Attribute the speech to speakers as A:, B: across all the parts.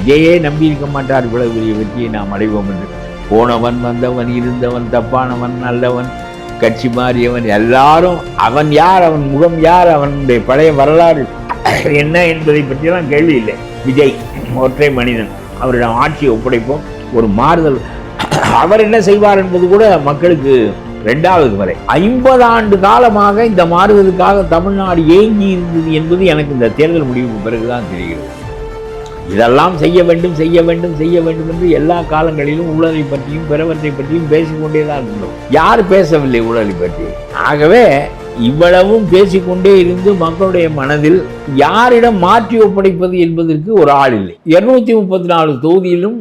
A: விஜயே நம்பி இருக்க மாட்டார் இவ்வளவு பெரிய வெற்றியை நாம் அடைவோம் என்று. போனவன் வந்தவன் இருந்தவன் தப்பானவன் நல்லவன் கட்சி மாறியவன் எல்லாரும் அவன் யார், அவன் முகம் யார், அவனுடைய பழைய வரலாறு என்ன என்பதை பற்றியெல்லாம் கேள்வி இல்லை. விஜய் ஒற்றை மனிதன், அவரிடம் ஆட்சியை ஒப்படைப்போம், ஒரு மாறுதல். அவர் என்ன செய்வார் என்பது கூட மக்களுக்கு 2வது வரை. 50 ஆண்டு காலமாக இந்த மாறுதலுக்காக தமிழ்நாடு ஏங்கி இருந்தது என்பது எனக்கு இந்த தேர்தல் முடிவுக்கு பிறகுதான் தெரிகிறது. இதெல்லாம் செய்ய வேண்டும் செய்ய வேண்டும் செய்ய வேண்டும் என்று எல்லா காலங்களிலும் ஊழலை பற்றியும் பிறவற்றை பற்றியும் பேசிக்கொண்டேதான் இருந்தோம். யார் பேசவில்லை ஊழலை பற்றி? ஆகவே இவ்வளவும் பேசிக்கொண்டே இருந்து மக்களுடைய மனதில் யாரிடம் மாற்றி ஒப்படைப்பது என்பதற்கு ஒரு ஆள் இல்லை. 234 தொகுதியிலும்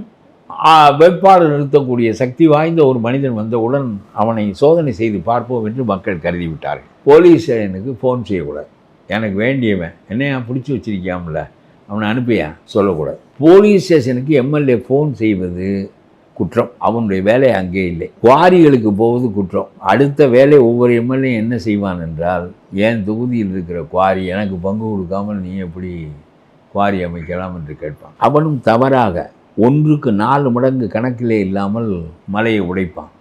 A: வேட்பாளர் நிறுத்தக்கூடிய சக்தி வாய்ந்த ஒரு மனிதன் வந்தவுடன் அவனை சோதனை செய்து பார்ப்போம் என்று மக்கள் கருதிவிட்டார்கள். போலீஸ் ஸ்டேஷனுக்கு ஃபோன் செய்யக்கூடாது. எனக்கு வேண்டியவன் என்னையா பிடிச்சி வச்சிருக்காமல அவனை அனுப்பியா சொல்லக்கூடாது. போலீஸ் ஸ்டேஷனுக்கு எம்எல்ஏ ஃபோன் செய்வது குற்றம், அவனுடைய வேலை அங்கே இல்லை. குவாரிகளுக்கு போவது குற்றம். அடுத்த வேலை ஒவ்வொரு எம்எல்ஏ என்ன செய்வான் என்றால், என் தொகுதியில் இருக்கிற குவாரி எனக்கு பங்கு கொடுக்காமல் நீ எப்படி குவாரி அமைக்கலாம் என்று கேட்பான். அவனும் தவறாக 1க்கு 4 மடங்கு கணக்கிலே இல்லாமல் மலையை உடைப்பான்.